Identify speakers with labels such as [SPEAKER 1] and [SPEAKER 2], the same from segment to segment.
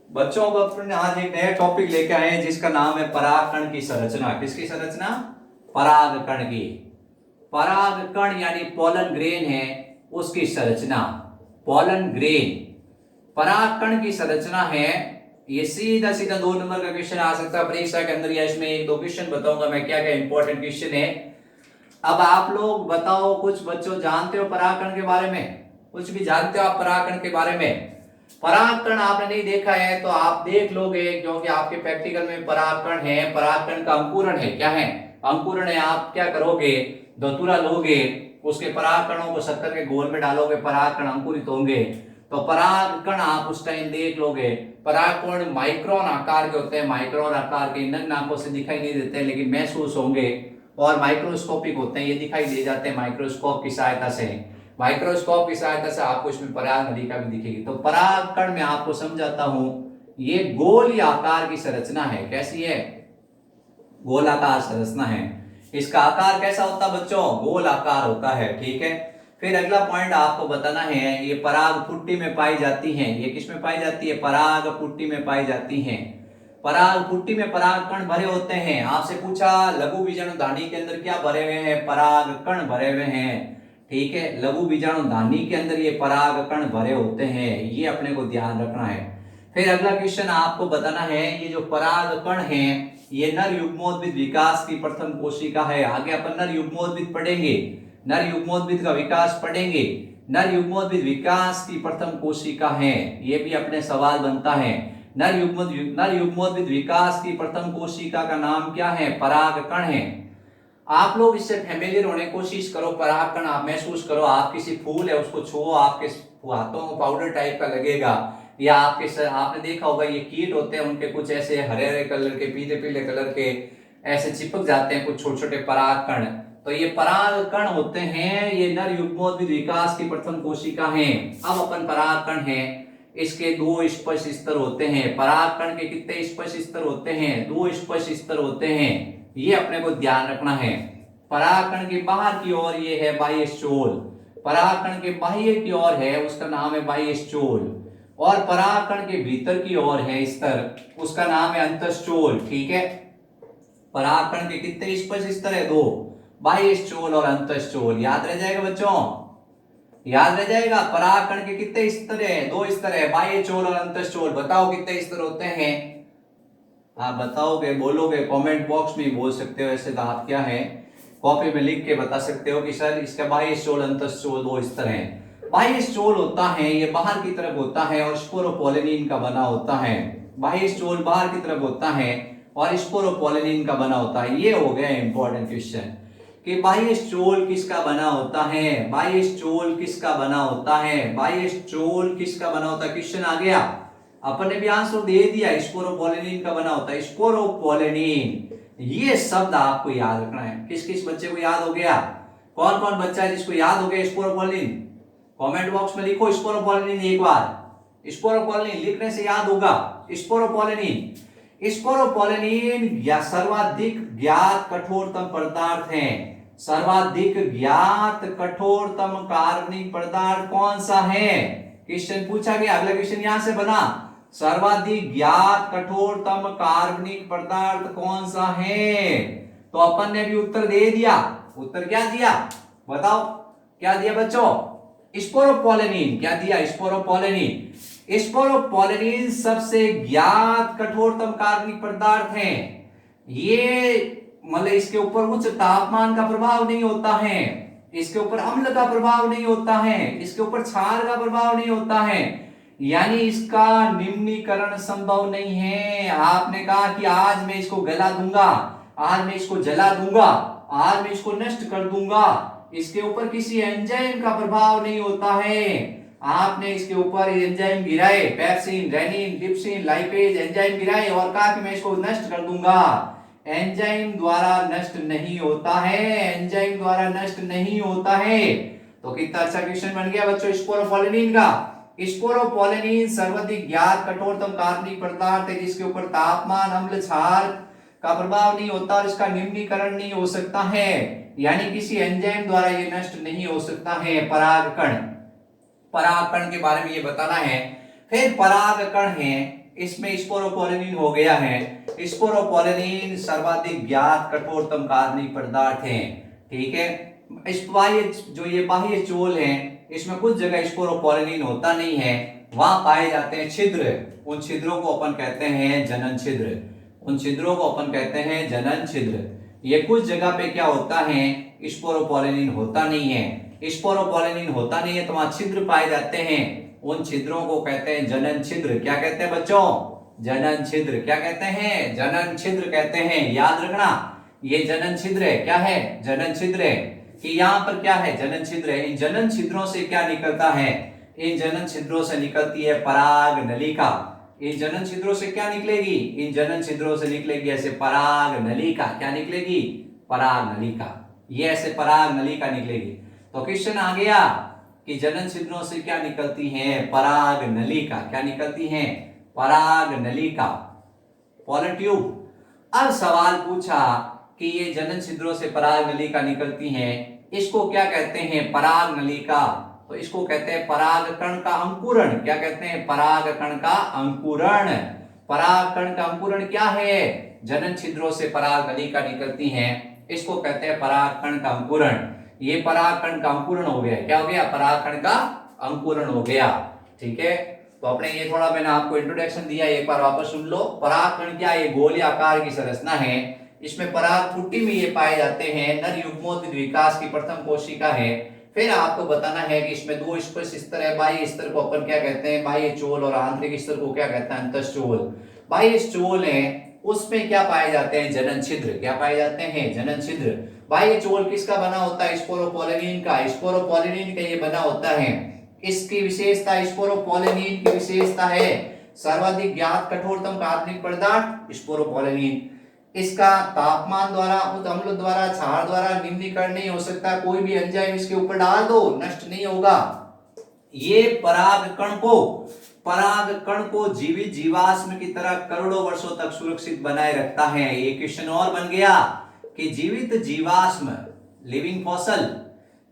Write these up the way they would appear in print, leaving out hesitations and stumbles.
[SPEAKER 1] बच्चों अब अपन आज एक नया टॉपिक लेके आए हैं जिसका नाम है परागकण की संरचना। किसकी संरचना? परागकण की। परागकण यानी पोलन ग्रेन है उसकी संरचना। पोलन ग्रेन परागकण की संरचना है। ये सीधा सीधा 2 नंबर का क्वेश्चन आ सकता है परीक्षा के अंदर, या इसमें एक दो क्वेश्चन बताऊंगा मैं क्या क्या इंपॉर्टेंट क्वेश्चन है। अब आप लोग बताओ, कुछ बच्चों जानते हो परागकण के बारे में? कुछ भी जानते हो आप परागकण के बारे में? परागकण आपने नहीं देखा है तो आप देख लोगे, क्योंकि आपके प्रैक्टिकल में परागकण है। परागकण का अंकुरण है। क्या है? अंकुरण है। आप क्या करोगे? धतूरा लोगे, उसके परागकणों को शक्कर के घोल में डालोगे, परागकण अंकुरित होंगे। तो परागकण आप उस टाइम देख लोगे। परागकण माइक्रोन आकार के होते हैं। माइक्रोन आकार के, नग्न आंखों से दिखाई नहीं देते लेकिन महसूस होंगे, और माइक्रोस्कोपिक होते हैं। ये दिखाई दे जाते हैं माइक्रोस्कोप की सहायता से। माइक्रोस्कोप की सहायता से आपको इसमें पराग नलिका भी दिखेगी। तो परागकण में आपको समझाता हूं, ये गोल आकार की संरचना है। कैसी है? गोलाकार संरचना है। इसका आकार कैसा होता है बच्चों? गोल आकार होता है। ठीक है। फिर अगला पॉइंट आपको बताना है, ये पराग पुट्टी में पाई जाती हैं। ये किस में पाई जाती है? पराग पुट्टी में पाई जाती हैं। पराग पुट्टी में परागकण भरे होते हैं। आपसे पूछा लघु बीजाणु धानी के अंदर क्या भरे हुए हैं? परागकण भरे हुए हैं। ठीक है, लघु बीजाणु धानी के अंदर ये परागकण भरे होते हैं। ये अपने को ध्यान रखना है। फिर अगला क्वेश्चन आपको बताना है, ये जो परागकण है ये नर युग्मोद्भिद विकास की प्रथम कोशिका है। आगे अपन नर युग्मोद्भिद पढ़ेंगे, नर युग्मोद्भिद का विकास पढ़ेंगे। नर युग्मोद्भिद विकास की प्रथम कोशिका है, ये भी अपने सवाल बनता है। नर युग्मोद्भिद विकास की प्रथम कोशिका का नाम क्या है? परागकण है। आप लोग इससे फैमिलियर होने की कोशिश करो। परागकण आप महसूस करो। आप किसी फूल है उसको छुओ, आपके हाथों को पाउडर टाइप का लगेगा, या आपने देखा होगा ये कीट होते हैं, उनके कुछ ऐसे हरे हरे कलर के, पीले पीले कलर के ऐसे चिपक जाते हैं कुछ छोटे छोटे परागकण। तो ये परागकण होते हैं, ये नर युग्मोद्भिद विकास की प्रथम कोशिका है। अब अपन परागकण है, इसके 2 स्पर्श स्तर होते हैं। परागकण के कितने स्पर्श स्तर होते हैं? 2 स्पर्श स्तर होते हैं। ये अपने को ध्यान रखना है। परागकण के बाहर की ओर ये है बाह्य स्टोल। परागकण के बाह्य की ओर है, उसका नाम है बाह्य स्टोल। और परागकण के भीतर की ओर है स्तर, उसका नाम है अंतःस्टोल। ठीक है। परागकण के कितने स्पर्श स्तर है? 2, बाह्य स्टोल और अंतःस्टोल। याद रह जाएगा बच्चों? याद रह जाएगा। परागकण के कितने स्तर है? 2 स्तर है, बाह्य स्टोल और अंतःस्टोल। बताओ कितने स्तर होते हैं? आप बताओगे, बोलोगे, कमेंट बॉक्स में बोल सकते हो। ऐसे तो आप क्या है, कॉपी में लिख के बता सकते हो कि सर इसका बाह्य स्टोल अंतःस्टोल 2 स्तर है। बाह्य स्टोल होता है ये बाहर की तरफ होता है और स्पोरोपोलिनिन का बना होता है। बाह्य स्टोल बाहर की तरफ होता है और स्पोरोपोलिनिन का बना होता है। ये हो गया इंपॉर्टेंट क्वेश्चन कि बाह्य स्टोल किसका बना होता है? बाह्य स्टोल किसका बना होता है? बाह्य स्टोल किसका बना होता है? क्वेश्चन आ गया। अपन ने भी आंसर दे दिया, स्पोरोपोलिनिन का बना होता है। स्पोरोपोलिनिन, ये शब्द आपको याद रखना है। किस किस बच्चे को याद हो गया? कौन कौन बच्चा है जिसको याद हो गया स्पोरोपोलिनिन? कमेंट बॉक्स में लिखो स्पोरोपोलिनिन एक बार। स्पोरोपोलिनिन लिखने से याद होगा। स्पोरोपोलिनिन, स्पोरोपोलिनिन या सर्वाधिक ज्ञात कठोरतम पदार्थ है। सर्वाधिक ज्ञात कठोरतम कार्बनिक पदार्थ कौन सा है? क्वेश्चन पूछा गया। अगला क्वेश्चन यहां से बना, सर्वाधिक ज्ञात कठोरतम कार्बनिक पदार्थ कौन सा है? तो अपन ने भी उत्तर दे दिया। उत्तर क्या दिया बताओ? क्या दिया बच्चों? स्पोरोपोलिनिन। क्या दिया? स्पोरोपोलिनिन। स्पोरोपोलिनिन सबसे ज्ञात कठोरतम कार्बनिक पदार्थ है। ये मतलब इसके ऊपर उच्च तापमान का प्रभाव नहीं होता है, इसके ऊपर अम्ल का प्रभाव नहीं होता है, इसके ऊपर क्षार का प्रभाव नहीं होता है, यानी इसका निम्नीकरण संभव नहीं है। आपने कहा कि आज मैं इसको गला दूंगा, आज मैं इसको जला दूंगा, आज मैं इसको नष्ट कर दूंगा, इसके ऊपर किसी एंजाइम का प्रभाव नहीं होता है। आपने इसके ऊपर एंजाइम गिराए, pepsin, rennin, trypsin, lipase enzyme गिराए और कहा कि मैं इसको नष्ट कर दूंगा। एंजाइम द्वारा नष्ट नहीं होता है, एंजाइम द्वारा नष्ट नहीं होता है। तो कितना अच्छा क्वेश्चन बन गया बच्चों स्पोरोपोलिनिन का। स्पोरोपोलिनिन सर्वाधिक ज्ञात कठोरतम कार्बनिक पदार्थ है जिसके ऊपर तापमान, अम्ल, क्षार का प्रभाव नहीं होता और इसका निम्नीकरण नहीं हो सकता है, यानी किसी एंजाइम द्वारा ये नष्ट नहीं हो सकता है। परागकण, परागकण के बारे में ये बताना है। फिर परागकण है, इसमें स्पोरोपोलिन हो गया है। स्पोरोपोलिन सर्वाधिक ज्ञात कठोरतम कार्बनिक पदार्थ है। ठीक है, इस बाह्य जो ये बाह्य चोल है इसमें कुछ जगह स्पोरोपोलिन होता नहीं है, वहां पाए जाते हैं छिद्र। उन छिद्रों को अपन कहते हैं जनन छिद्र। उन छिद्रों को अपन कहते हैं जनन छिद्र। ये कुछ जगह पे क्या होता है, स्पोरोपोलिन होता नहीं है। स्पोरोपोलिन होता नहीं है तो वहां छिद्र पाए जाते हैं, उन छिद्रों को कहते हैं जनन छिद्र। क्या कहते हैं बच्चों, जनन छिद्र। क्या कहते हैं, जनन छिद्र कहते हैं। याद रखना ये जनन छिद्र है। क्या है, जनन छिद्र है। कि यहाँ पर क्या है, जनन छिद्र है। इन जनन छिद्रों से क्या निकलता है, इन जनन छिद्रों से निकलती है पराग नलिका। इन जनन छिद्रों से क्या निकलेगी, इन जनन छिद्रों से निकलेगी ऐसे पराग नलिका। क्या निकलेगी, पराग नलिका। ये ऐसे पराग नलिका निकलेगी। तो क्वेश्चन आ गया कि जनन छिद्रों से क्या निकलती है, पराग नलिका। क्या निकलती है, पराग नलिका, पोलन ट्यूब। अब सवाल पूछा कि ये जनन छिद्रों से पराग नलिका निकलती है, इसको क्या कहते हैं, पराग नलिका। तो इसको कहते हैं परागकण का अंकुरण। क्या कहते हैं, परागकण का अंकुरण। परागकण का अंकुरण क्या है, जनन छिद्रों से पराग नलिका निकलती है, इसको कहते हैं परागकण का अंकुरण। ये परागकण का अंकुरण हो गया। क्या हो गया, परागकण का अंकुरण हो गया। ठीक है, तो अपने ये थोड़ा मैंने आपको इंट्रोडक्शन दिया, एक बार वापस सुन लो। परागकण क्या, ये गोलीय आकार की संरचना है। इसमें पराग फुट्टी में ये पाए जाते हैं। नर युग्मोत्तक विकास की प्रथम कोशिका है। फिर आपको बताना है कि इसमें दो स्पर्श स्तर है। बाह्य स्तर को अपन क्या कहते हैं, बाह्य चोल, और आंतरिक स्तर को क्या कहते हैं, अंतःचोल। बाह्य चोल है उसमें क्या पाए जाते हैं, जनन छिद्र। क्या पाए जाते हैं, जनन छिद्र। बाह्य चोल किसका बना होता है, स्पोरोपोलिन का। स्पोरोपोलिन का ये बना होता है। इसकी विशेषता, स्पोरोपोलिन की विशेषता है सर्वाधिक ज्ञात कठोरतम कार्बनिक पदार्थ स्पोरोपोलिन। इसका तापमान द्वारा, उस अम्ल द्वारा, क्षार द्वारा निम्नीकरण नहीं हो सकता। कोई भी एंजाइम इसके ऊपर डाल दो नष्ट नहीं होगा। ये परागकण को जीवित जीवाश्म की तरह करोड़ों वर्षों तक सुरक्षित बनाए रखता है। ये क्वेश्चन और बन गया कि जीवित जीवाश्म, लिविंग फॉसल,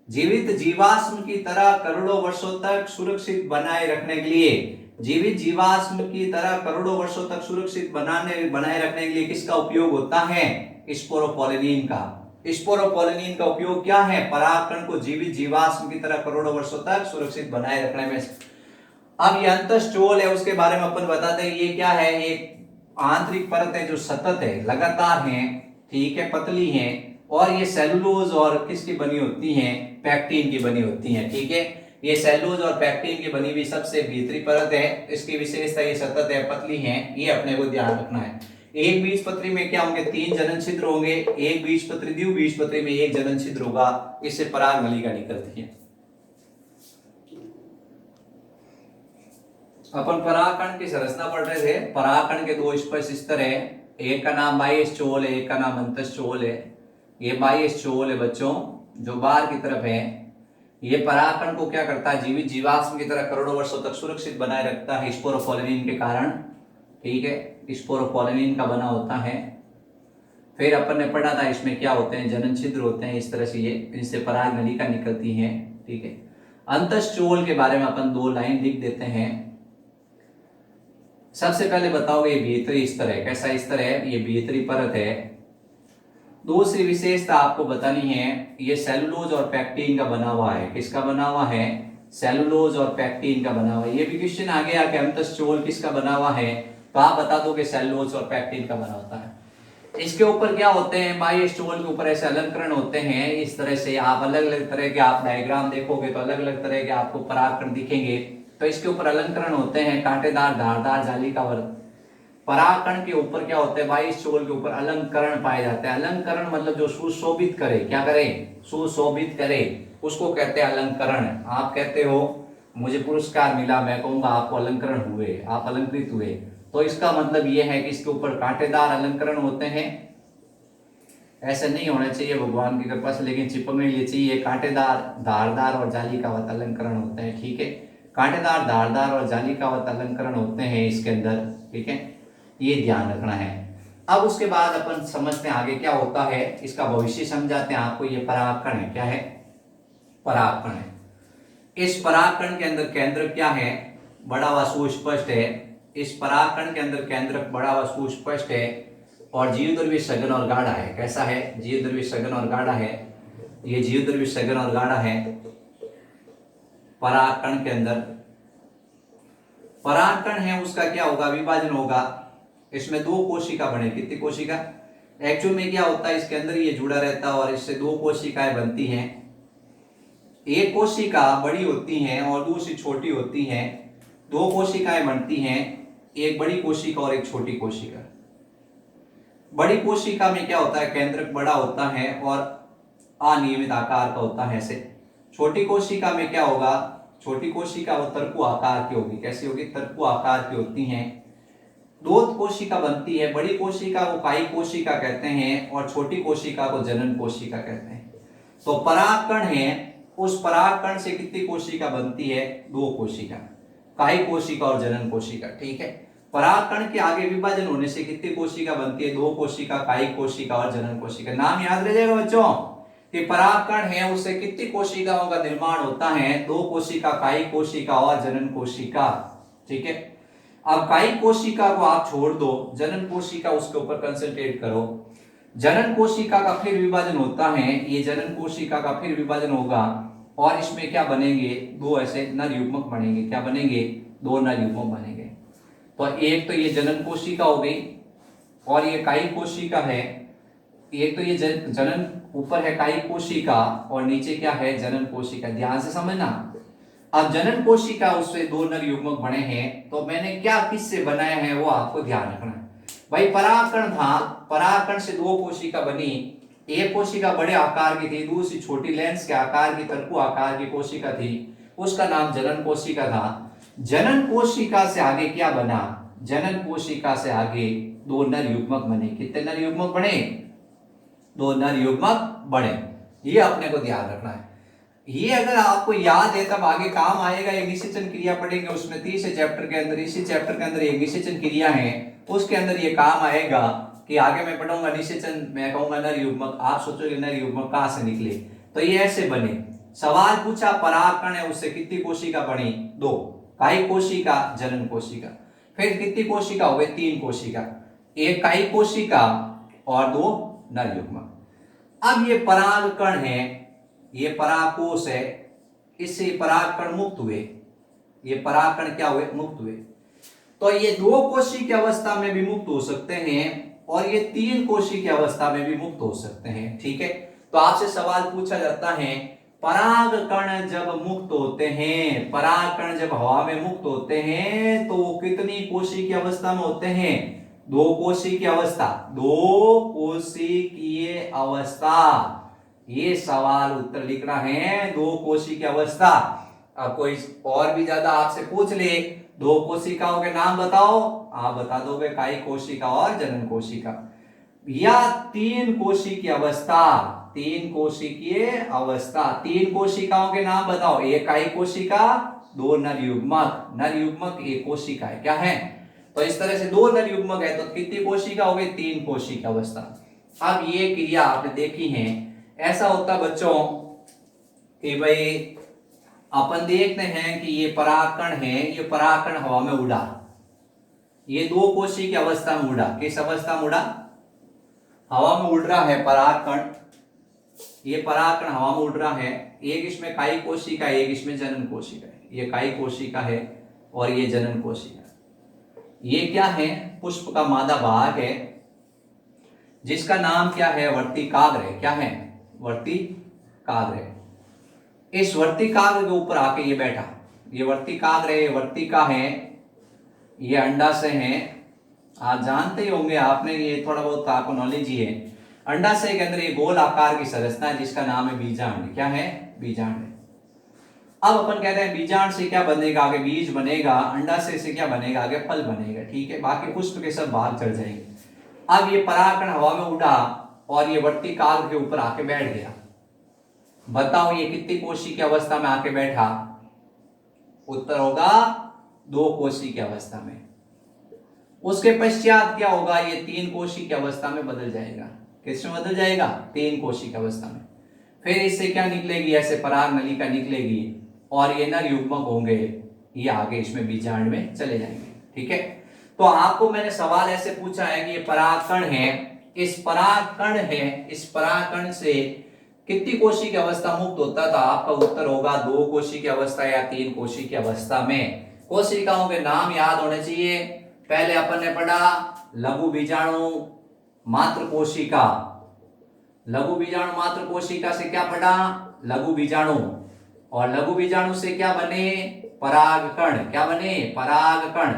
[SPEAKER 1] जीवित जीवाश्म की तरह करोड़ों वर्षों तक सुरक्षित बनाए रखने के लिए, जीवित जीवाश्म की तरह करोड़ों वर्षों तक सुरक्षित बनाए रखने के लिए किसका उपयोग होता है, स्पोरोपोलिन का। स्पोरोपोलिन का उपयोग क्या है, परागकण को जीवित जीवाश्म की तरह करोड़ों वर्षों तक सुरक्षित बनाए रखने में। अब ये अंतःचोल है, उसके बारे में अपन बताते हैं। ये क्या है, एक आंतरिक परत है जो सतत है, लगातार है, ठीक है, पतली है, और ये सेलुलोज और किसकी बनी होती है, पैक्टिन की बनी होती है। ठीक है, ये सेलुलोज और पैक्टिन की बनी हुई सबसे भीतरी परत है। इसकी विशेषता ये सतत है, पतली है, ये अपने को ध्यान रखना है। एक बीजपत्री में क्या होंगे, 3 जनन छिद्र होंगे। एक बीजपत्री, द्विबीजपत्री में एक जनन छिद्र होगा। इससे पराग नलिका निकलती है। अपन परागकण की संरचना पढ़ रहे थे। परागकण के 2 स्पर्श स्तर है, एक का नाम बाह्य चोल है, एक का नाम अंतःचोल है। ये बाह्य चोल है बच्चों, जो बाहर की तरफ है। ये परागकण को क्या करता है, जीवित जीवाश्म की तरह करोड़ों वर्षों तक सुरक्षित बनाए रखता है स्पोरोपोलिन के कारण। ठीक है, स्पोरोपोलिन का बना होता है। फिर अपन ने पढ़ा था इसमें क्या होते हैं, जनन छिद्र होते हैं। इस तरह से ये, इनसे पराग नलिका निकलती है। ठीक है, अंतःचोल के बारे में अपन 2 लाइन लिख देते हैं। सबसे पहले बताओगे ये भीतरी स्तर है। कैसा स्तर है, ये भीतरी परत है। दूसरी विशेषता आपको बतानी है, ये सेलुलोज और पैक्टिन का बना हुआ है। किसका बना हुआ है, सेलुलोज और पैक्टिन का बना हुआ है। ये भी क्वेश्चन आ गया कि अंतःचोल किसका बना हुआ है, तो आप बता दो कि सेलुलोज और पैक्टिन का बना होता है। इसके ऊपर क्या होते हैं, बाह्य स्टोल के ऊपर ऐसे अलंकरण होते हैं। इस तरह से आप अलग अलग तरह के आप डायग्राम देखोगे तो अलग अलग तरह के आपको परागकण दिखेंगे। तो इसके ऊपर अलंकरण होते हैं, कांटेदार धारदार जाली का वर्ग। परागकण के ऊपर क्या होता है, बाह्य स्टोल के ऊपर अलंकरण पाए जाते हैं। अलंकरण मतलब जो सुशोभित करे, क्या करे, सुशोभित करे, उसको कहते हैं अलंकरण। आप कहते हो मुझे पुरस्कार मिला, मैं कहूंगा आपको अलंकरण हुए, आप अलंकृत हुए। तो इसका मतलब यह है कि इसके ऊपर कांटेदार अलंकरण होते हैं। ऐसे नहीं होना चाहिए भगवान की कृपा से, लेकिन चिपकने लिए चाहिए। कांटेदार, धारदार और जालिकावत अलंकरण होते हैं। ठीक है, कांटेदार, धारदार और जालिकावत अलंकरण होते हैं इसके अंदर। ठीक है, ये ध्यान रखना है। अब उसके बाद अपन समझते हैं आगे क्या होता है, इसका भविष्य समझाते हैं आपको। ये परागकण है, क्या है, परागकण है। इस परागकण के अंदर केंद्र क्या है, बड़ा व सुस्पष्ट है। इस परागकण के अंदर केंद्रक बड़ा व सुस्पष्ट है और जीवद्रव्य सघन और गाढ़ा है। कैसा है? जीवद्रव्य सघन और गाढ़ा है। ये जीवद्रव्य सघन और गाढ़ा है परागकण के अंदर। परागकण है उसका क्या होगा? विभाजन होगा। इसमें दो कोशिका बने। कितनी कोशिका? एक्चुअल में क्या होता है, इसके अंदर ये जुड़ा रहता है और इससे दो कोशिकाएं बनती हैं। एक कोशिका बड़ी होती है और दूसरी छोटी होती है। दो कोशिकाएं बनती हैं, एक बड़ी कोशिका और एक छोटी कोशिका। बड़ी कोशिका में क्या होता है? केंद्रक बड़ा होता है और अनियमित आकार का होता है ऐसे। छोटी कोशिका में क्या होगा? छोटी कोशिका वो तर्कु आकार की होगी। कैसी होगी? तर्कु आकार की होती हैं। दो कोशिका बनती है। बड़ी कोशिका को कायी कोशिका कहते हैं और छोटी कोशिका को जनन कोशिका कहते हैं। तो परागकण है, उस परागकण से कितनी कोशिका बनती है? दो कोशिका, कायी कोशिका और जनन कोशिका। ठीक है। परागकण के आगे विभाजन होने से कितनी कोशिका बनती है? दो कोशिका, कायी कोशिका और जनन कोशिका। नाम याद रह जाएगा बच्चों कि परागकण है उससे कितनी कोशिकाओं का निर्माण होता है? दो कोशिका, कायी कोशिका और जनन कोशिका। ठीक है। अब कायी कोशिका को आप छोड़ दो, जनन कोशिका उसके ऊपर कंसंट्रेट करो। जनन कोशिका का फिर विभाजन होता है। ये जनन कोशिका का फिर विभाजन होगा और इसमें क्या बनेंगे? दो ऐसे नर युग्मक बनेंगे। क्या बनेंगे? दो नर युग्मक बनेंगे। तो एक तो ये जनन कोशिका हो गई और ये कायी कोशिका है। एक तो ये जनन ऊपर है कायी कोशिका और नीचे क्या है? जनन कोशिका। ध्यान से समझना। अब जनन कोशिका उससे दो नर युग्मक बने हैं, तो मैंने क्या किससे बनाया है वो आपको ध्यान रखना है। भाई परागकण था, परागकण से दो कोशिका बनी। एक कोशिका बड़े आकार की थी, दूसरी छोटी लेंस के आकार की, तर्कु आकार की कोशिका थी। उसका नाम जनन कोशिका था। जनन कोशिका से आगे क्या बना? जनन कोशिका से आगे दो नर युग्मक बने। कितने नर युग्मक बने? दो नर युग्मक बने। ये अपने को ध्यान रखना है। ये अगर आपको याद है तब आगे काम आएगा। एक निषेचन क्रिया पढ़ेंगे उसमें, तीसरे चैप्टर के अंदर, इसी चैप्टर के अंदर एक निषेचन क्रिया है, उसके अंदर ये काम आएगा कि आगे मैं पढ़ूंगा निषेचन, मैं कहूंगा नर युग्मक, आप सोचोगे नर युग्मक कहां से निकले। तो ये ऐसे बने। सवाल पूछा परागकण है उससे कितनी कोशिका बनी? दो, कायी कोशिका, जनन कोशिका। फिर कितनी कोशिका हो गई? तीन कोशिका, एक कायी कोशिका और दो नर युग्मक। अब ये परागकण है, ये परागकोश है, इससे परागकण मुक्त हुए। ये परागकण क्या हुए? मुक्त हुए। तो ये दो कोशी की अवस्था में भी मुक्त हो सकते हैं और ये तीन कोशी की अवस्था में भी मुक्त हो सकते हैं। ठीक है। तो आपसे सवाल पूछा जाता है परागकण जब मुक्त होते हैं, परागकण जब हवा में मुक्त होते हैं तो वो कितनी कोशी की अवस्था में होते हैं? दो कोशी की अवस्था। दो कोशिकीय अवस्था। ये सवाल उत्तर लिखना है, दो कोशी की अवस्था। अब कोई और भी ज्यादा आपसे पूछ ले, दो कोशिकाओं के नाम बताओ, आप बता दोगे कायी कोशिका और जनन कोशिका। या तीन कोशी की अवस्था, तीन कोशिकीय अवस्था। तीन कोशिकाओं के नाम बताओ, एक कायी कोशिका, दो नर युग्मक। नर युग्मक एक कोशिका है। क्या है? तो इस तरह से दो नर युग्मक है तो कितनी कोशिका हो गई? तीन कोशी की अवस्था। अब ये क्रिया आपने देखी है। ऐसा होता बच्चों कि भाई अपन देखते हैं कि ये परागकण है, ये परागकण हवा में उड़ा, ये दो कोशी की अवस्था में उड़ा। किस अवस्था में उड़ा? हवा में उड़ रहा है परागकण। ये परागकण हवा में उड़ रहा है। एक इसमें कायी कोशिका है, एक इसमें जनन कोशिका है। ये कायी कोशिका है और ये जनन कोशिका। ये क्या है? पुष्प का मादा भाग है जिसका नाम क्या है? वर्तिकाग्र है। क्या है? वर्तिकाग्र है। इस वर्तिकाग्र के ऊपर आके ये बैठा। ये वर्तिकाग्र है, ये वर्तिका है, ये अंडाशय है। आप जानते ही होंगे, आपने ये थोड़ा बहुत आपको नॉलेज ही है। अंडाशय के अंदर ये गोल आकार की संरचना है जिसका नाम है बीजांड। क्या है? बीजांड। अब अपन कहते हैं बीजांड से क्या बनेगा? आगे बीज बनेगा। अंडाशय से क्या बनेगा? आगे फल बनेगा। ठीक है। बाकी पुष्प के सब भाग चढ़ जाएंगे। अब ये परागकण हवा में उड़ा और ये वर्तिकाग्र के ऊपर आके बैठ गया। बताओ ये कितनी कोशी की अवस्था में आके बैठा? उत्तर होगा दो कोशी की अवस्था में। उसके पश्चात क्या होगा? ये तीन कोशी की अवस्था में बदल जाएगा। किसमें बदल जाएगा? तीन कोशी की अवस्था में। फिर इससे क्या निकलेगी? ऐसे पराग नलिका निकलेगी और ये नर युग्मक होंगे, ये आगे इसमें बीजांड में चले जाएंगे। ठीक है। तो आपको मैंने सवाल ऐसे पूछा है कि ये परागकण है, इस परागकण से कितनी कोशिकी की अवस्था मुक्त होता था? आपका उत्तर होगा 2 कोशिकी की अवस्था या 3 कोशिकी की अवस्था में। कोशिकाओं के नाम याद होने चाहिए। पहले अपन ने पढ़ा लघु बीजाणु मात्र कोशिका, लघु बीजाणु मात्र कोशिका से क्या पढ़ा? लघु बीजाणु, और लघु बीजाणु से क्या बने? परागकण। क्या बने? परागकण।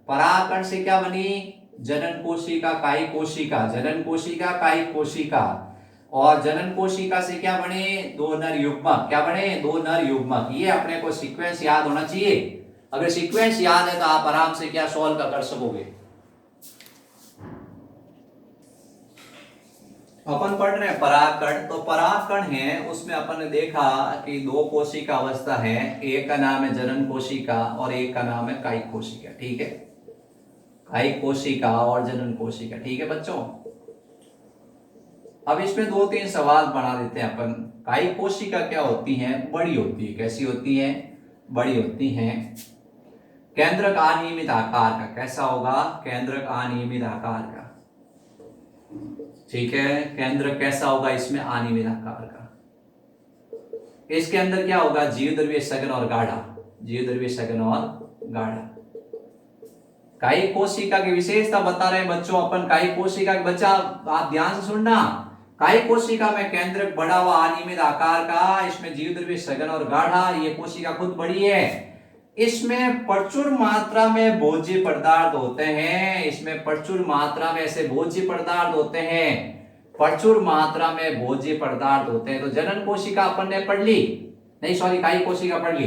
[SPEAKER 1] परागकण से क्या बनी? जनन कोशिका, कायिक कोशिका, जनन कोशिका, कायिक कोशिका। और जनन कोशिका से क्या बने? 2 नर युग्मक। क्या बने? 2 नर युग्मक। ये अपने को सीक्वेंस याद होना चाहिए। अगर सीक्वेंस याद है तो आप आराम से क्या सॉल्व कर सकोगे। अपन पढ़ रहे हैं परागकण, तो परागकण है उसमें अपन ने देखा कि 2 कोशिका अवस्था है, एक का नाम है जनन कोशिका और एक का नाम है कायिक कोशिका। ठीक है, कायिक कोशिका और जनन कोशिका। ठीक है बच्चों, अब इसमें 2-3 सवाल बना देते हैं अपन। कायिक कोशिका क्या होती है? बड़ी होती है। कैसी होती है? बड़ी होती है। केंद्रक अनियमित आकार का। कैसा होगा? केंद्रक अनियमित आकार का। ठीक है, केंद्र कैसा होगा इसमें? अनियमित आकार का। इसके अंदर क्या होगा? जीवद्रव्य सघन और गाढ़ा, जीवद्रव्य सघन और गाढ़ा। कायिक कोशिका की विशेषता बता रहे हैं बच्चों अपन। कायिक कोशिका के बच्चा आप ध्यान से सुनना। कायिक कोशिका में केंद्रक बड़ा हुआ अनियमित आकार का, इसमें जीवद्रव्य सघन और गाढ़ा। ये कोशिका खुद बड़ी है। इसमें प्रचुर मात्रा में भोज्य पदार्थ होते हैं। इसमें प्रचुर मात्रा में ऐसे भोज्य पदार्थ होते हैं, प्रचुर मात्रा में भोज्य पदार्थ होते हैं। तो जनन कोशिका अपन ने पढ़ ली, नहीं सॉरी कायिक कोशिका पढ़ ली।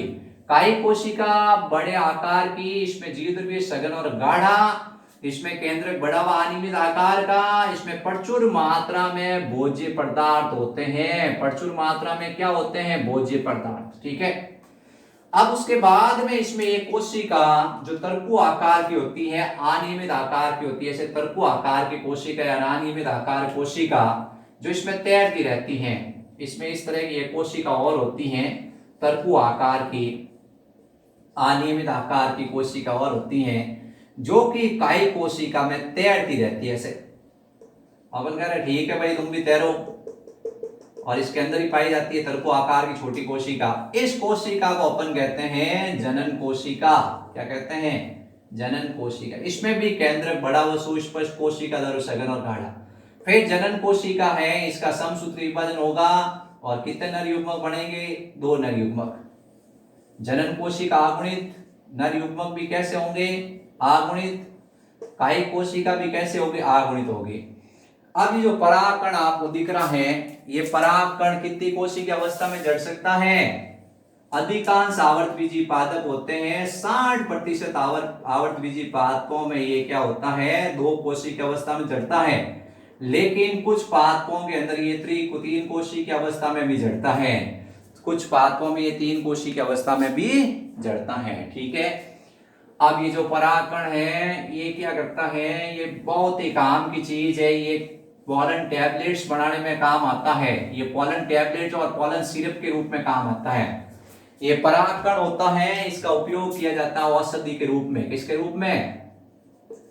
[SPEAKER 1] कायिक कोशिका बड़े आकार की, इसमें जीवद्रव्य सघन और गाढ़ा, इसमें केंद्रक बड़ा व अनियमित आकार का, इसमें प्रचुर मात्रा में भोज्य पदार्थ होते हैं। प्रचुर मात्रा में क्या होते हैं? भोज्य पदार्थ। ठीक है, अब उसके बाद में इसमें एक कोशिका जो तरकु आकार की होती है, अनियमित आकार की होती है। ऐसे तरकु आकार की कोशिका या अनियमित आकार कोशिका जो इसमें तैरती रहती हैं। इसमें इस तरह की एक कोशिका और होती हैं, तरकु आकार की, अनियमित आकार की कोशिका और होती हैं जो कि कायिक कोशिका में तैरती रहती है। ऐसे अपन कह रहे ठीक है भाई तुम भी तैरो, और इसके अंदर ही पाई जाती है तरकु आकार की छोटी कोशिका। इस कोशिका को अपन कहते हैं जनन कोशिका। क्या कहते हैं? जनन कोशिका। इसमें भी केंद्रक बड़ा व सुस्पष्ट कोशिका दर सघन और गाढ़ा। फिर जनन कोशिका है, इसका समसूत्री विभाजन होगा और कितने नर युग्मक बनेंगे? 2 नर युग्मक। जनन कोशिका अगुणित, नर युग्मक भी कैसे होंगे? अगुणित। कायिक कोशिका भी कैसे होगी? अगुणित होगी। अब ये जो परागकण आपको दिख रहा है, ये परागकण कितनी कोशिकी अवस्था में जड़ सकता है? अधिकांश आवर्तबीजी पादप होते हैं, 60% आवर्तबीजी पादपों में ये क्या होता है? 2 कोशिकी अवस्था में जड़ता है। लेकिन कुछ पादपों के अंदर ये 3 कोशिकी अवस्था में भी जड़ता है। कुछ पादपों में ये 3 कोशिकी अवस्था में भी जड़ता है। ठीक है, अब ये जो परागकण है ये क्या करता है? ये बहुत ही काम की चीज है। ये पोलन टैबलेट्स बनाने में काम आता है। ये पोलन टैबलेट और पोलन सिरप के रूप में काम आता है। ये परागकण होता है, इसका उपयोग किया जाता है औषधि के रूप में। किसके रूप में?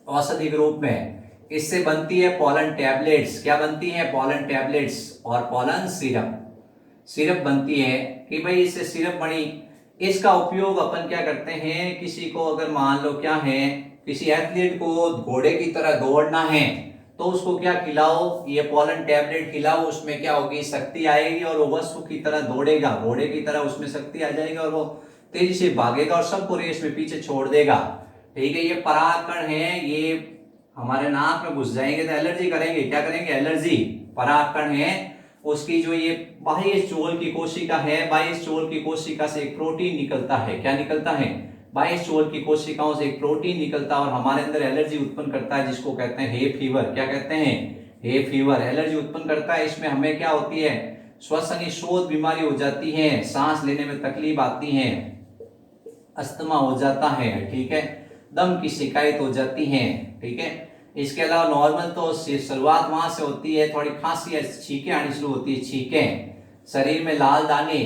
[SPEAKER 1] औषधि के रूप में। इससे बनती है पोलन टैबलेट्स। क्या बनती है? पोलन टैबलेट्स और पोलन सिरप। सिरप बनती है कि भाई इससे सिरप बनी। इसका उपयोग अपन क्या करते हैं? किसी को अगर मान लो क्या है, किसी एथलीट को घोड़े की तरह दौड़ना है तो उसको क्या खिलाओ? ये पोलन टैबलेट खिलाओ। उसमें क्या होगी? शक्ति आएगी और वो वस्तु की तरह दौड़ेगा, घोड़े की तरह उसमें शक्ति आ जाएगी और वो तेजी से भागेगा और सबको रेस में पीछे छोड़ देगा। ठीक है, ये परागकण है, ये हमारे नाक में घुस जाएंगे तो एलर्जी करेंगे। क्या करेंगे? एलर्जी। परागकण है, उसकी जो ये बाह्य चोल की कोशिका है, बाह्य चोल की कोशिका से एक प्रोटीन निकलता है। क्या निकलता है? बाह्य चोल की कोशिकाओं से एक प्रोटीन निकलता है और हमारे अंदर एलर्जी उत्पन्न करता है, जिसको कहते हैं हे फीवर। क्या कहते हैं? Hay fever. एलर्जी उत्पन्न करता है। इसमें हमें क्या होती है? श्वसन शोथ बीमारी हो जाती है, सांस लेने में तकलीफ आती है, अस्थमा हो जाता है। ठीक है, दम की शिकायत हो जाती है। ठीक है, इसके अलावा नॉर्मल तो शुरुआत वहां से होती है, थोड़ी खांसी है, छींके आनी शुरू होती है, छींके, शरीर में लाल दाने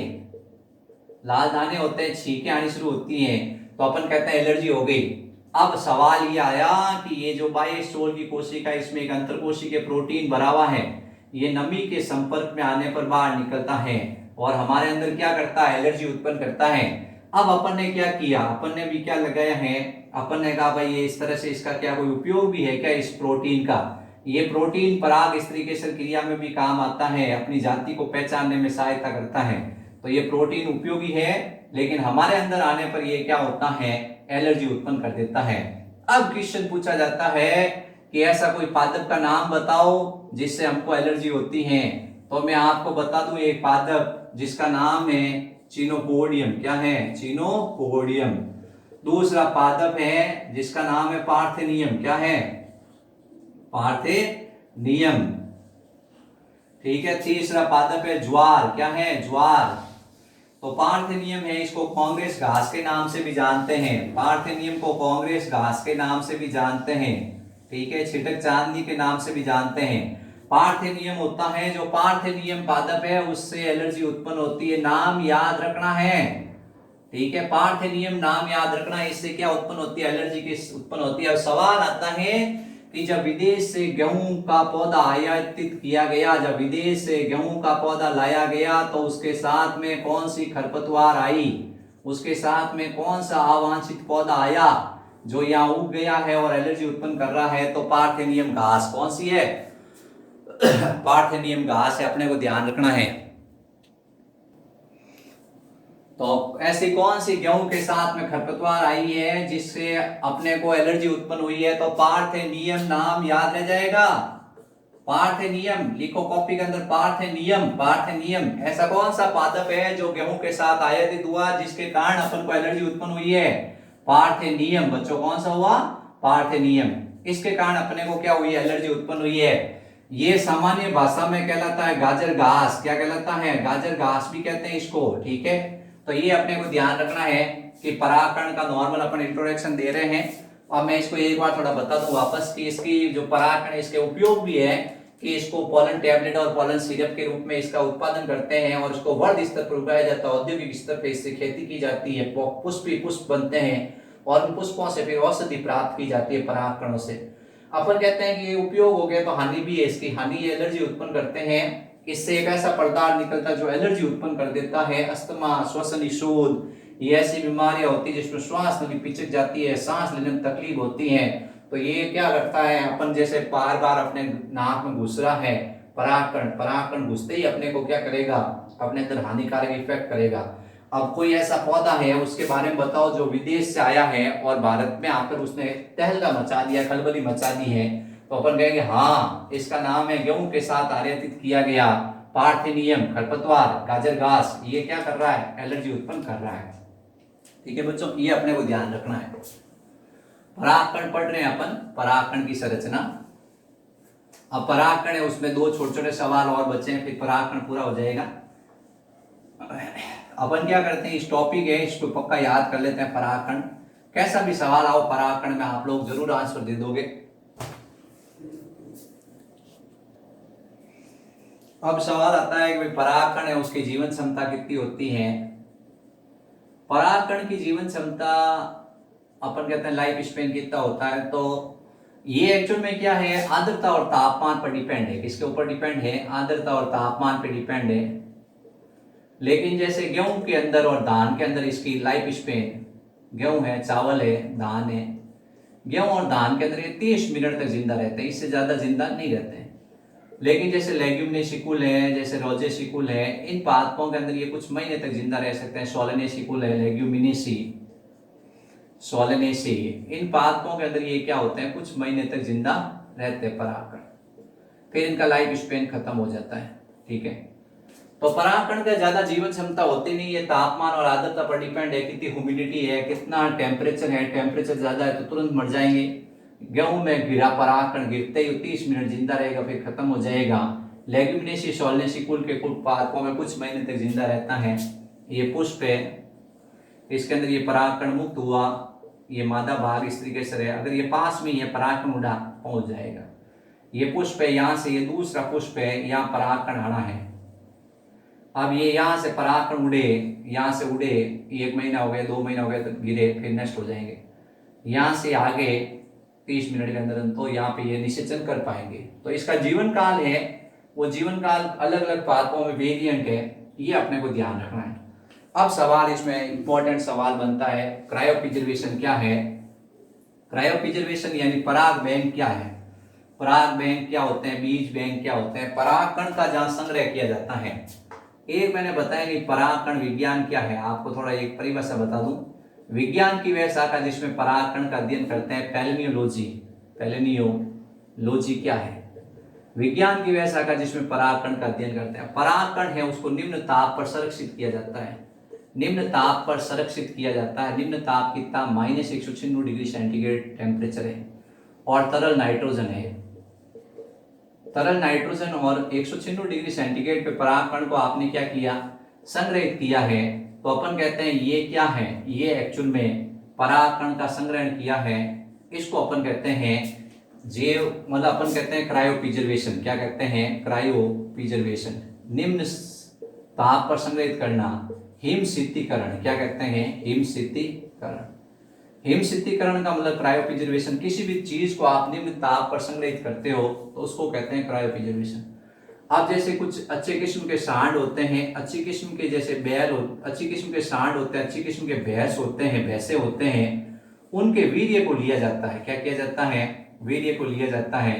[SPEAKER 1] होते हैं, छींके आनी शुरू होती हैं, तो अपन कहते हैं एलर्जी हो गई। अब सवाल ये आया कि ये जो बायोस्टोल की कोशिका, इसमें एक अंतरकोशिकीय प्रोटीन भरा हुआ है, ये नमी के संपर्क में आने पर बाहर निकलता है और हमारे अंदर क्या करता है, एलर्जी उत्पन्न करता है। अब अपन ने क्या किया, अपन ने भी क्या लगाया है, अपन ने कहा भाई ये इस तरह से इसका क्या कोई उपयोग भी है क्या इस प्रोटीन का। ये प्रोटीन पराग स्त्री केसर क्रिया में भी काम आता है, अपनी जाति को पहचानने में सहायता करता है। तो ये प्रोटीन उपयोगी है, लेकिन हमारे अंदर आने पर ये क्या होता है, एलर्जी उत्पन्न कर देता है। अब क्वेश्चन पूछा जाता है कि ऐसा कोई पादप का नाम बताओ जिससे हमको एलर्जी होती है। तो मैं आपको बता दूं एक पादप जिसका नाम है चिनोपोडियम। क्या है, चिनोपोडियम। दूसरा पादप है जिसका नाम है पार्थेनियम। क्या है, पार्थेनियम। ठीक है। तीसरा पादप है ज्वार। क्या है, ज्वार। तो पार्थेनियम है, इसको कांग्रेस घास के नाम से भी जानते हैं, पार्थेनियम को कांग्रेस घास के नाम से भी जानते हैं। ठीक है, छिटक चांदनी के नाम से भी जानते हैं। पार्थेनियम होता है, जो पार्थेनियम पादप है उससे एलर्जी उत्पन्न होती है, नाम याद रखना है। ठीक है, पार्थेनियम नाम याद रखना है, इससे क्या उत्पन्न होती है, एलर्जी की उत्पन्न होती है। अब सवाल आता है कि जब विदेश से गेहूं का पौधा आयातित किया गया, जब विदेश से गेहूं का पौधा लाया गया तो उसके साथ में कौन सी खरपतवार आई, उसके साथ में कौन सा अवांछित पौधा आया जो यहाँ उग गया है और एलर्जी उत्पन्न कर रहा है। तो पार्थेनियम घास कौन सी है, पार्थेनियम घास है, अपने को ध्यान रखना है। तो ऐसी कौन सी गेहूं के साथ में खरपतवार आई है जिससे अपने को एलर्जी उत्पन्न हुई है, तो पार्थेनियम नाम याद रह जाएगा। पार्थेनियम लिखो कॉपी के अंदर, पार्थेनियम, पार्थेनियम। ऐसा कौन सा पादप है जो गेहूं के साथ आयातित हुआ जिसके कारण अपन को एलर्जी उत्पन्न हुई है, पार्थेनियम। बच्चों कौन सा हुआ, पार्थेनियम। इसके कारण अपने को क्या हुई, एलर्जी उत्पन्न हुई है। ये सामान्य भाषा में कहलाता है गाजर घास। क्या कहलाता है, गाजर घास भी कहते हैं इसको। ठीक है, तो ये अपने को ध्यान रखना है कि परागकण का नॉर्मल अपन इंट्रोडक्शन दे रहे हैं। अब मैं इसको एक बार थोड़ा बता दूं वापस कि इसकी जो परागकण है इसके उपयोग भी है कि इसको पोलन टैबलेट और पोलन सिरप के रूप में इसका उत्पादन करते हैं और इसको वर्ध स्तर पर उगाया जाता है, औद्योगिक स्तर पर इससे खेती की जाती है, पुष्पी पुष्प बनते हैं और उन पुष्पों से फिर औषधि प्राप्त की जाती है परागकणों से। अपन कहते हैं कि ये उपयोग हो गया, तो हानि भी है इसकी। हानि एलर्जी उत्पन्न करते हैं, इससे एक ऐसा पदार्थ निकलता है जो एलर्जी उत्पन्न कर देता है। अस्थमा, श्वसन शोध, ये ऐसी बीमारियां होती है जिसमें श्वास नली पिचक जाती है, सांस लेने में तकलीफ होती है। तो ये क्या करता है, अपन जैसे बार बार अपने नाक में घुस रहा है परागकण, परागकण घुसते ही अपने को क्या करेगा, अपने अंदर हानिकारक इफेक्ट करेगा। अब कोई ऐसा पौधा है उसके बारे में बताओ जो विदेश से आया है और भारत में आकर उसने तहलका मचा दिया, खलबली मचा दी है। तो अपन कहेंगे हाँ, इसका नाम है गेहूं के साथ आयातित किया गया पार्थेनियम खरपतवार, गाजर घास। ये क्या कर रहा है, एलर्जी उत्पन्न कर रहा है। ठीक है बच्चों, ये अपने को ध्यान रखना है। परागकण पढ़ रहे हैं अपन, परागकण की संरचना। अब परागकण है, उसमें दो छोटे छोटे सवाल और बचे हैं, फिर परागकण पूरा हो जाएगा। अपन क्या करते हैं, इस टॉपिक है इसको पक्का याद कर लेते हैं। परागकण, कैसा भी सवाल आओ परागकण में आप लोग जरूर आंसर दे दोगे। अब सवाल आता है कि परागकण है उसकी जीवन क्षमता कितनी होती है। परागकण की जीवन क्षमता अपन कहते हैं लाइफ स्पेन कितना होता है, तो ये एक्चुअल में क्या है, आर्द्रता और तापमान पर डिपेंड है। किसके ऊपर डिपेंड है, आर्द्रता और तापमान पर डिपेंड है। लेकिन जैसे गेहूं के अंदर और धान के अंदर इसकी लाइफ स्पेन, गेहूं है, चावल है, धान है, गेहूं और धान के अंदर ये 30 मिनट तक जिंदा रहते हैं, इससे ज्यादा जिंदा नहीं रहते हैं। लेकिन जैसे लेग्यूमिनेसिकुल है, जैसे रोजेसिकुल है, इन पादपों के अंदर ये कुछ महीने तक जिंदा रह सकते हैं। सोलेनेसिकुल है, लेग्यूमिनेसी, सोलेनेसी, इन पादपों के अंदर ये क्या होते हैं, कुछ महीने तक जिंदा रहते हैं परागकण, फिर इनका लाइफ स्पेन खत्म हो जाता है। ठीक है, तो परागकण का ज्यादा जीवन क्षमता होती नहीं है, तापमान और आर्द्रता पर डिपेंड है, कितनी ह्यूमिडिटी है, कितना टेम्परेचर है। टेम्परेचर ज्यादा है तो तुरंत मर जाएंगे। गेहूं में गिरा परागकण गिरते ही 30 मिनट जिंदा रहेगा, फिर खत्म हो जाएगा। लेग्यूमिनेसी, सोलेनेसिकुल के कुल पादपों में कुछ महीने तक जिंदा रहता है। ये पुष्प है, इसके अंदर ये परागकण मुक्त हुआ, ये मादा भाग इस तरीके से रहे, अगर ये पास में ये परागकण उड़ा पहुंच जाएगा। ये पुष्प है, यहां से ये दूसरा पुष्प है, यहाँ परागकण आना है। अब ये यहाँ से परागकण उड़े, यहाँ से उड़े, 1 महीना हो गया, 2 महीना हो गया तो गिरे, फिर नष्ट हो जाएंगे। यहाँ से आगे 30 मिनट के अंदर तो यहाँ पे ये निषेचन कर पाएंगे। तो इसका जीवन काल है, वो जीवन काल अलग अलग पादपों में वेरिएंट है, ये अपने को ध्यान रखना है। अब सवाल इसमें इंपॉर्टेंट सवाल बनता है, क्रायोप्रिजर्वेशन क्या है? क्रायोप्रिजर्वेशन यानी पराग बैंक क्या है? पराग बैंक क्या होते हैं, बीज बैंक क्या होते हैं, परागकण का जहां संग्रह किया जाता है। एक मैंने बताया कि परागकण विज्ञान क्या है, आपको थोड़ा एक परिभाषा बता दूं। विज्ञान की वह शाखा जिसमें परागकण का अध्ययन करते हैं, पैलिनियोलॉजी। पैलिनियोलॉजी क्या है? विज्ञान की वह शाखा जिसमें परागकण का अध्ययन करते हैं। परागकण है उसको निम्न ताप पर संरक्षित किया जाता है, निम्न ताप पर संरक्षित किया जाता है। निम्न ताप की ताप -196 डिग्री सेंटीग्रेड टेम्परेचर है और तरल नाइट्रोजन है। तरल नाइट्रोजन और 196 डिग्री सेंटीग्रेड पे परागकण को आपने क्या किया, संग्रहित किया है। तो अपन कहते हैं ये क्या है, ये एक्चुअल में परागकण का संग्रहण किया है। इसको अपन कहते हैं मतलब अपन कहते हैं क्रायोप्रिजर्वेशन। क्या कहते हैं? क्रायोप्रिजर्वेशन। निम्न ताप पर संग्रहित करना, हिमशीतीकरण। क्या कहते हैं? हिमशीतीकरण। हिमशीतीकरण का मतलब क्रायोप्रिजर्वेशन। किसी भी चीज को आप निम्न ताप पर संग्रहित करते हो तो उसको कहते हैं क्रायोप्रिजर्वेशन। अब जैसे कुछ अच्छे किस्म के सांड होते हैं, अच्छी किस्म के जैसे अच्छी किस्म के सांड होते हैं, अच्छी किस्म के भैंस होते हैं, भैंसे होते हैं, उनके वीर्य को लिया जाता है। क्या किया जाता है? वीर्य को लिया जाता है।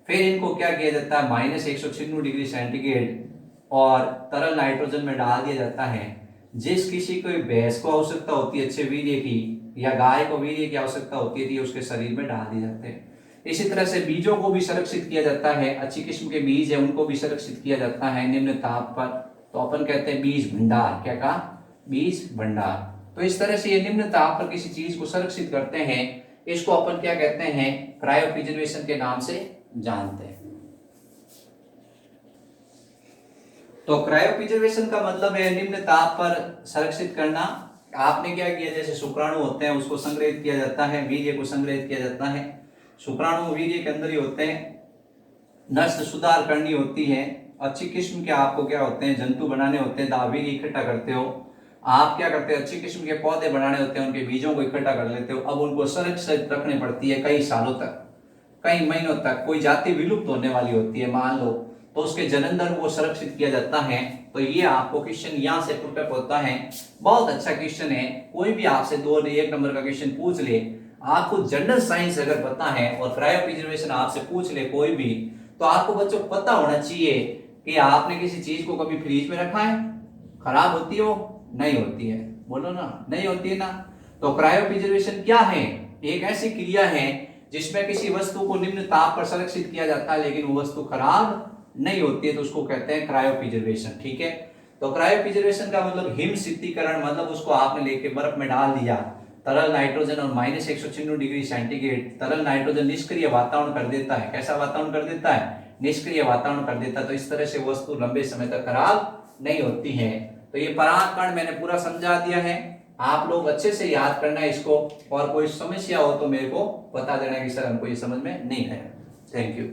[SPEAKER 1] फिर इनको क्या किया जाता है, -196 डिग्री सेंटीग्रेड और तरल नाइट्रोजन में डाल दिया जाता है। जिस किसी को भैंस को आवश्यकता होती है अच्छे वीर्य की, या गाय को वीर्य की आवश्यकता होती है, उसके शरीर में डाल दिए जाते हैं। इसी तरह से बीजों को भी संरक्षित किया जाता है। अच्छी किस्म के बीज है उनको भी संरक्षित किया जाता है निम्न ताप पर। तो अपन कहते हैं बीज भंडार। क्या कहा? बीज भंडार। तो इस तरह से ये निम्न ताप पर किसी चीज को संरक्षित करते हैं, इसको अपन क्या कहते हैं? क्रायोप्रिजर्वेशन के नाम से जानते हैं। तो क्रायोप्रिजर्वेशन का मतलब है निम्न ताप पर संरक्षित करना। आपने क्या किया, जैसे शुक्राणु होते हैं उसको संग्रहित किया जाता है, वीर्य को संग्रहित किया जाता है। शुक्राणु वीर्य के अंदर ही होते हैं। नस्ल सुधार करनी होती है, अच्छी किस्म के आपको क्या होते हैं, जंतु बनाने होते हैं, वीर्य इकट्ठा करते हो। आप क्या करते हैं, अच्छी किस्म के पौधे बनाने होते हैं, उनके बीजों को इकट्ठा कर लेते हो। अब उनको संरक्षित रखनी पड़ती है कई सालों तक, कई महीनों तक। कोई जाति विलुप्त होने वाली होती है मान लो, तो उसके जन्मदर को संरक्षित किया जाता है। तो ये आपको क्वेश्चन यहाँ से पुटअप होता है। बहुत अच्छा क्वेश्चन है। कोई भी आपसे 1 नंबर का क्वेश्चन पूछ ले, आपको जनरल साइंस अगर पता है और क्रायोप्रिजर्वेशन आपसे पूछ ले कोई भी, तो आपको बच्चों पता होना चाहिए कि आपने किसी चीज को कभी फ्रीज में रखा है, खराब होती हो? नहीं होती है। बोलो ना, नहीं होती है ना। तो क्रायोप्रिजर्वेशन क्या है? एक ऐसी क्रिया है जिसमें किसी वस्तु को निम्न ताप पर संरक्षित किया जाता है लेकिन वो वस्तु खराब नहीं होती है, तो उसको कहते हैं क्रायोप्रिजर्वेशन। ठीक है। तो क्रायोप्रिजर्वेशन का मतलब हिमशीतीकरण, मतलब उसको आपने लेके बर्फ में डाल दिया, तरल नाइट्रोजन और -196 डिग्री सेंटीग्रेड। तरल नाइट्रोजन निष्क्रिय वातावरण कर देता है। कैसा वातावरण कर देता है? निष्क्रिय वातावरण कर देता है। तो इस तरह से वस्तु लंबे समय तक खराब नहीं होती है। तो ये परागकण मैंने पूरा समझा दिया है, आप लोग अच्छे से याद करना है इसको, और कोई समस्या हो तो मेरे को बता देना कि सर हमको ये समझ में नहीं आया। Thank you.